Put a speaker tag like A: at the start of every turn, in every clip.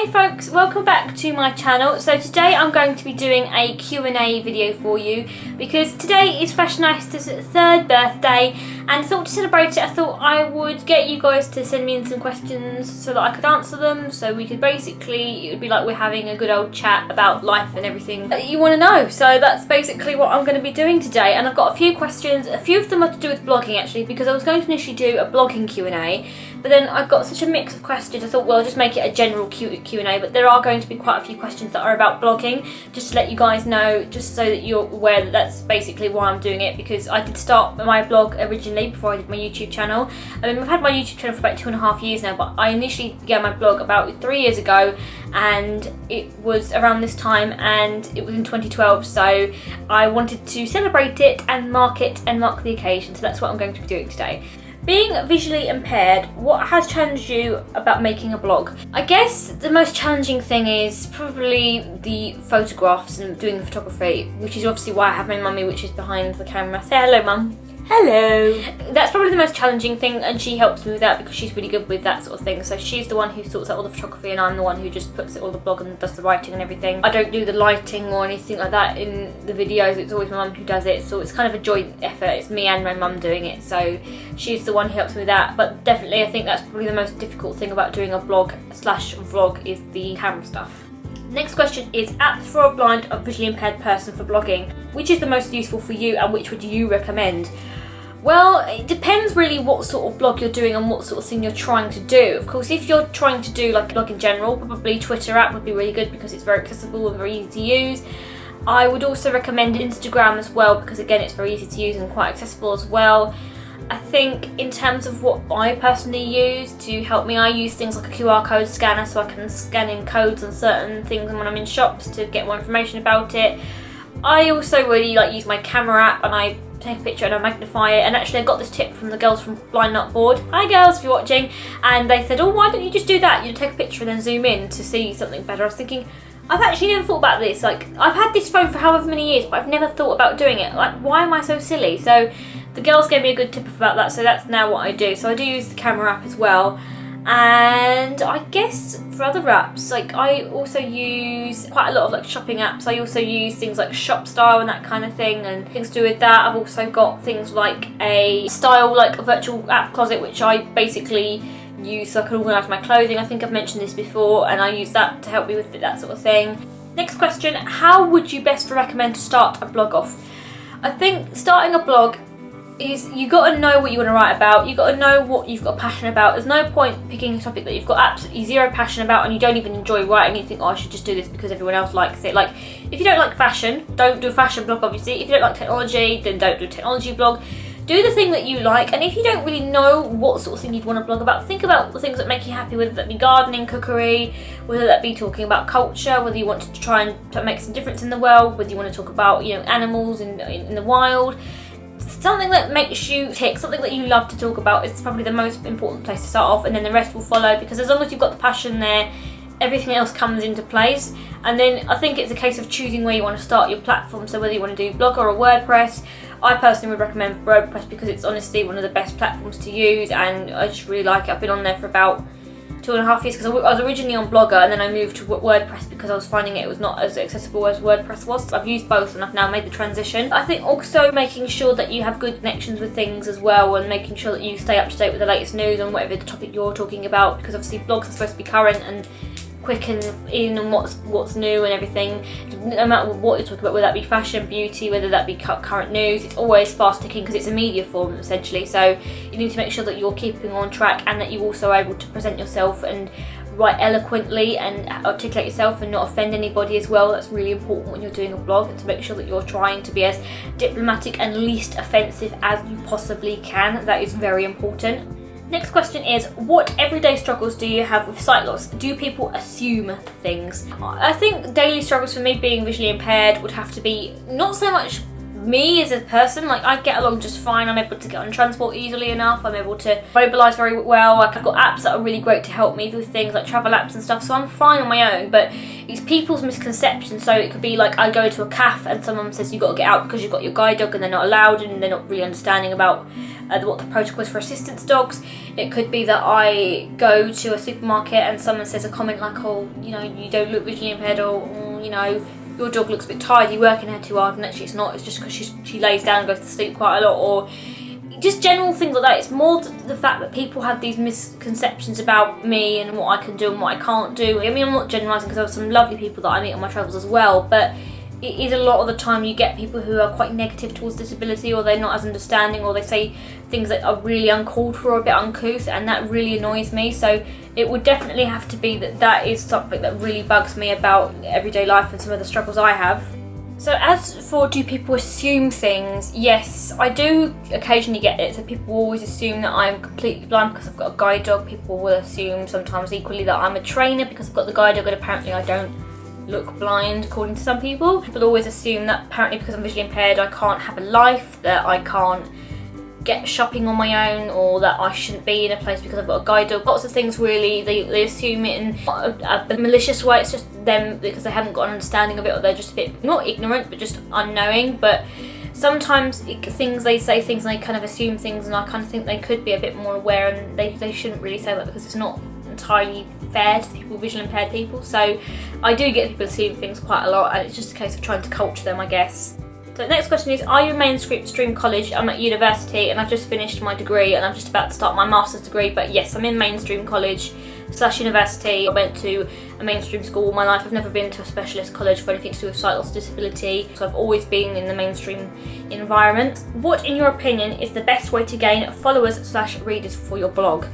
A: Hey folks, welcome back to my channel. So today I'm going to be doing a Q&A video for you because today is Fashioneyesta's 3rd birthday, and to celebrate it I thought I would get you guys to send me in some questions so that I could answer them, so we could basically, it would be like we're having a good old chat about life and everything that you want to know. So that's basically what I'm going to be doing today, and I've got a few questions. A few of them are to do with blogging actually, because I was going to initially do a blogging Q&A, but then I've got such a mix of questions I thought, well, I'll just make it a general Q&A, but there are going to be quite a few questions that are about blogging, just to let you guys know, just so that you're aware that that's basically why I'm doing it, because I did start my blog originally before I did my YouTube channel. I mean, I've had my YouTube channel for about 2.5 years now, but I initially began my blog about 3 years ago, and it was around this time, and it was in 2012, so I wanted to celebrate it and mark the occasion, so that's what I'm going to be doing today. Being visually impaired, what has challenged you about making a blog? I guess the most challenging thing is probably the photographs and doing the photography, which is obviously why I have my mummy, which is behind the camera. Say hello, Mum. Hello. That's probably the most challenging thing, and she helps me with that because she's really good with that sort of thing. So she's the one who sorts out all the photography, and I'm the one who just puts it all the blog and does the writing and everything. I don't do the lighting or anything like that in the videos. It's always my mum who does it, so it's kind of a joint effort. It's me and my mum doing it, so she's the one who helps me with that. But definitely I think that's probably the most difficult thing about doing a blog / vlog is the camera stuff. Next question is, apps for a blind or visually impaired person for blogging. Which is the most useful for you, and which would you recommend? Well, it depends really what sort of blog you're doing and what sort of thing you're trying to do. Of course, if you're trying to do like a blog in general, probably Twitter app would be really good because it's very accessible and very easy to use. I would also recommend Instagram as well, because again it's very easy to use and quite accessible as well. I think in terms of what I personally use to help me, I use things like a QR code scanner, so I can scan in codes on certain things when I'm in shops to get more information about it. I also really like use my camera app, and I take a picture and I magnify it. And actually I got this tip from the girls from Blind Not Bored. Hi girls, if you're watching. And they said, oh, why don't you just do that? You take a picture and then zoom in to see something better. I was thinking, I've actually never thought about this. Like, I've had this phone for however many years, but I've never thought about doing it. Like, why am I so silly? So the girls gave me a good tip about that, so that's now what I do. So I do use the camera app as well. And I guess for other apps, like I also use quite a lot of like shopping apps. I also use things like ShopStyle and that kind of thing, and things to do with that. I've also got things like a style, like a virtual app closet, which I basically use so I can organise my clothing. I think I've mentioned this before, and I use that to help me with that sort of thing. Next question, how would you best recommend to start a blog off? I think starting a blog is, you got to know what you want to write about. You got to know what you've got passion about. There's no point picking a topic that you've got absolutely zero passion about and you don't even enjoy writing. You think, oh, I should just do this because everyone else likes it. Like, if you don't like fashion, don't do a fashion blog, obviously. If you don't like technology, then don't do a technology blog. Do the thing that you like, and if you don't really know what sort of thing you'd want to blog about, think about the things that make you happy, whether that be gardening, cookery, whether that be talking about culture, whether you want to try and make some difference in the world, whether you want to talk about, you know, animals in the wild. Something that makes you tick, something that you love to talk about is probably the most important place to start off, and then the rest will follow, because as long as you've got the passion there, everything else comes into place. And then I think it's a case of choosing where you want to start your platform, so whether you want to do Blogger or WordPress. I personally would recommend WordPress because it's honestly one of the best platforms to use, and I just really like it. I've been on there for about 2.5 years, because I was originally on Blogger and then I moved to WordPress because I was finding it was not as accessible as WordPress was. I've used both and I've now made the transition. I think also making sure that you have good connections with things as well, and making sure that you stay up to date with the latest news on whatever the topic you're talking about, because obviously blogs are supposed to be current and quick and in on what's new and everything. No matter what you're talking about, whether that be fashion, beauty, whether that be current news, it's always fast ticking because it's a media form essentially. So you need to make sure that you're keeping on track, and that you're also able to present yourself and write eloquently and articulate yourself and not offend anybody as well. That's really important when you're doing a blog, to make sure that you're trying to be as diplomatic and least offensive as you possibly can. That is very important. Next question is, what everyday struggles do you have with sight loss? Do people assume things? I think daily struggles for me, being visually impaired, would have to be not so much me as a person, like I get along just fine. I'm able to get on transport easily enough. I'm able to mobilise very well. Like, I've got apps that are really great to help me with things like travel apps and stuff, so I'm fine on my own. But it's people's misconceptions. So it could be like I go to a cafe and someone says you've got to get out because you've got your guide dog, and they're not allowed, and they're not really understanding about what the protocol is for assistance dogs. It could be that I go to a supermarket and someone says a comment like, oh, you know, you don't look visually impaired, or you know, your dog looks a bit tired, you're working her too hard, and actually it's not, it's just because she lays down and goes to sleep quite a lot, or just general things like that. It's more the fact that people have these misconceptions about me and what I can do and what I can't do. I mean, I'm not generalising, because there are some lovely people that I meet on my travels as well, but it is a lot of the time you get people who are quite negative towards disability, or they're not as understanding, or they say things that are really uncalled for or a bit uncouth, and that really annoys me. So it would definitely have to be that is something that really bugs me about everyday life and some of the struggles I have. So as for do people assume things, yes, I do occasionally get it. So people always assume that I'm completely blind because I've got a guide dog. People will assume sometimes equally that I'm a trainer because I've got the guide dog, and apparently I don't look blind according to some people. People always assume that apparently because I'm visually impaired I can't have a life, that I can't get shopping on my own, or that I shouldn't be in a place because I've got a guide dog. Lots of things really, they assume it in a malicious way. It's just them because they haven't got an understanding of it, or they're just a bit, not ignorant, but just unknowing. But sometimes things they say things and they kind of assume things, and I kind of think they could be a bit more aware, and they shouldn't really say that because it's not entirely fair to people, visually impaired people. So I do get people assuming things quite a lot, and it's just a case of trying to culture them, I guess. So the next question is, are you in mainstream college? I'm at university and I've just finished my degree, and I'm just about to start my master's degree. But yes, I'm in mainstream college / university. I went to a mainstream school all my life. I've never been to a specialist college for anything to do with sight loss disability, so I've always been in the mainstream environment. What, in your opinion, is the best way to gain followers / readers for your blog?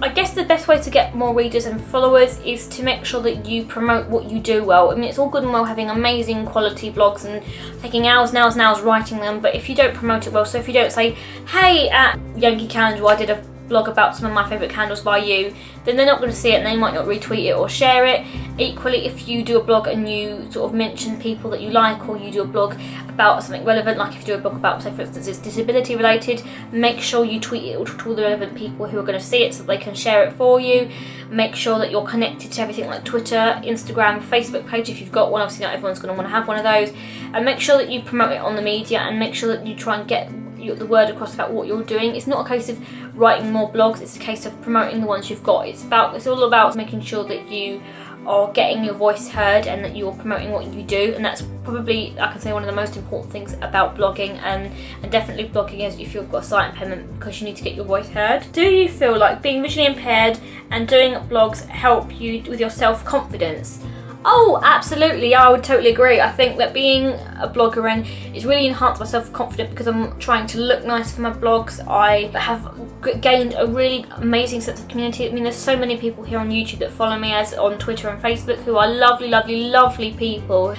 A: I guess the best way to get more readers and followers is to make sure that you promote what you do well. I mean, it's all good and well having amazing quality blogs and taking hours writing them, but if you don't promote it well, so if you don't say, hey, at Yankee Candle, I did a blog about some of my favourite candles by you, then they're not going to see it and they might not retweet it or share it. Equally, if you do a blog and you sort of mention people that you like, or you do a blog about something relevant, like if you do a blog about, say for instance, it's disability related, make sure you tweet it to all the relevant people who are going to see it so they can share it for you. Make sure that you're connected to everything like Twitter, Instagram, Facebook page if you've got one. Obviously not everyone's going to want to have one of those. And make sure that you promote it on the media, and make sure that you try and get the word across about what you're doing. It's not a case of writing more blogs, it's a case of promoting the ones you've got. It's all about making sure that you are getting your voice heard and that you're promoting what you do, and that's probably, I can say, one of the most important things about blogging, and definitely blogging is if you've got a sight impairment, because you need to get your voice heard. Do you feel like being visually impaired and doing blogs help you with your self-confidence? Oh, absolutely, I would totally agree. I think that being a blogger and it's really enhanced my self-confidence because I'm trying to look nice for my blogs. I have gained a really amazing sense of community. I mean, there's so many people here on YouTube that follow me, as on Twitter and Facebook, who are lovely, lovely, lovely people.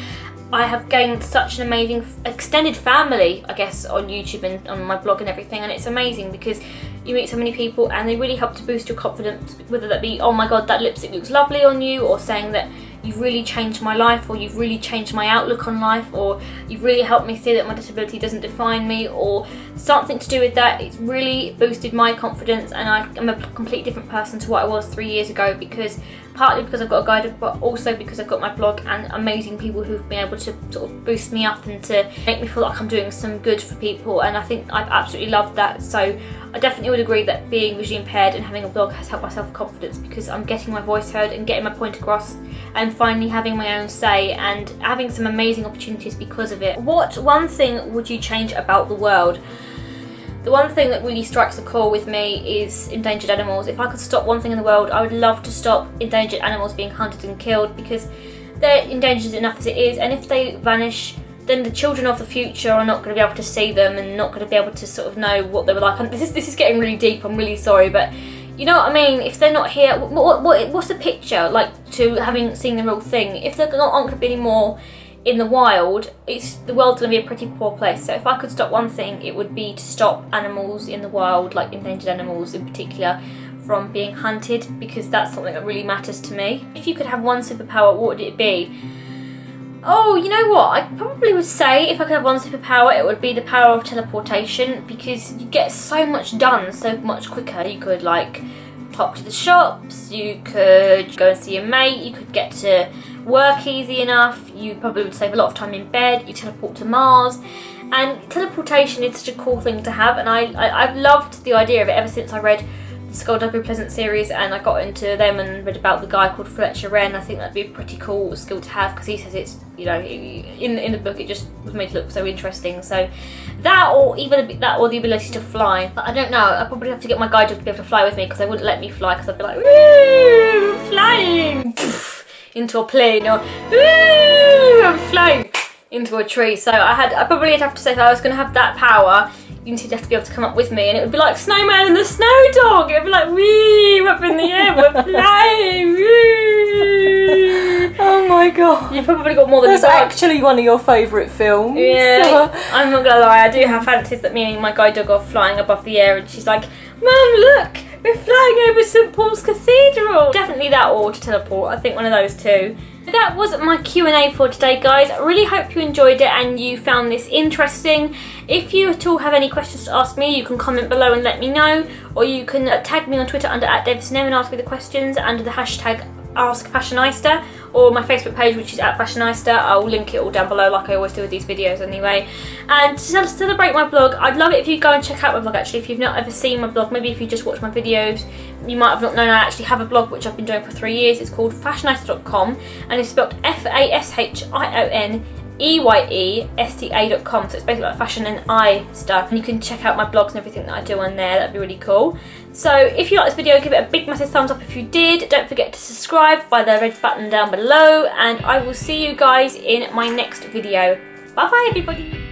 A: I have gained such an amazing extended family, I guess, on YouTube and on my blog and everything, and it's amazing because you meet so many people and they really help to boost your confidence, whether that be, oh my god, that lipstick looks lovely on you, or saying that you've really changed my life, or you've really changed my outlook on life, or you've really helped me see that my disability doesn't define me, or something to do with that. It's really boosted my confidence, and I am a completely different person to what I was 3 years ago, because partly because I've got a guide, but also because I've got my blog and amazing people who've been able to sort of boost me up and to make me feel like I'm doing some good for people, and I think I've absolutely loved that. So I definitely would agree that being visually impaired and having a blog has helped my self-confidence, because I'm getting my voice heard and getting my point across, and finally having my own say and having some amazing opportunities because of it. What one thing would you change about the world? The one thing that really strikes a chord with me is endangered animals. If I could stop one thing in the world, I would love to stop endangered animals being hunted and killed, because they're endangered enough as it is, and if they vanish, then the children of the future are not going to be able to see them and not going to be able to sort of know what they were like. And this is getting really deep, I'm really sorry, but you know what I mean? If they're not here, what's the picture like to having seen the real thing? If they're not going to be any more in the wild, the world's going to be a pretty poor place. So if I could stop one thing, it would be to stop animals in the wild, like endangered animals in particular, from being hunted, because that's something that really matters to me. If you could have one superpower, what would it be? Oh, you know what? I probably would say if I could have one superpower, it would be the power of teleportation, because you get so much done so much quicker. You could like pop to the shops, you could go and see your mate, you could get to work easy enough, you probably would save a lot of time in bed, you teleport to Mars. And teleportation is such a cool thing to have, and I've loved the idea of it ever since I read the Skullduggery Pleasant series and I got into them and read about the guy called Fletcher Wren. I think that'd be a pretty cool skill to have, because he says it's, you know, in the book it just was made to look so interesting. So that, or even that, or the ability to fly. But I don't know, I'd probably have to get my guide dog to be able to fly with me, because they wouldn't let me fly, because I'd be like, woo, I'm flying into a plane, or woo, I'm flying into a tree. So I probably have to say, if I was going to have that power, you'd have to be able to come up with me, and it would be like Snowman and the Snow Dog. It would be like, wee, we're up in the air, we're flying, woo.
B: Oh my god.
A: You've probably got more than
B: That's actually one of your favourite films.
A: Yeah, I'm not gonna lie, I do have fancies that me and my guide dog are flying above the air, and she's like, Mum, look, we're flying over St Paul's Cathedral. Definitely that, or to teleport. I think one of those two. That was my Q&A for today, guys. I really hope you enjoyed it and you found this interesting. If you at all have any questions to ask me, you can comment below and let me know, or you can tag me on Twitter under @DavisonM and ask me the questions under the hashtag #Fashioneyesta, or my Facebook page, which is @Fashioneyesta. I'll link it all down below, like I always do with these videos anyway. And to celebrate my blog, I'd love it if you go and check out my blog. Actually, if you've not ever seen my blog, maybe if you just watch my videos, you might have not known I actually have a blog, which I've been doing for 3 years. It's called fashioneyesta.com, and it's spelled FashionEyesta.com, so it's basically like fashion and eye stuff, and you can check out my blogs and everything that I do on there. That'd be really cool. So if you like this video, give it a big massive thumbs up if you did. Don't forget to subscribe by the red button down below, and I will see you guys in my next video. Bye bye everybody.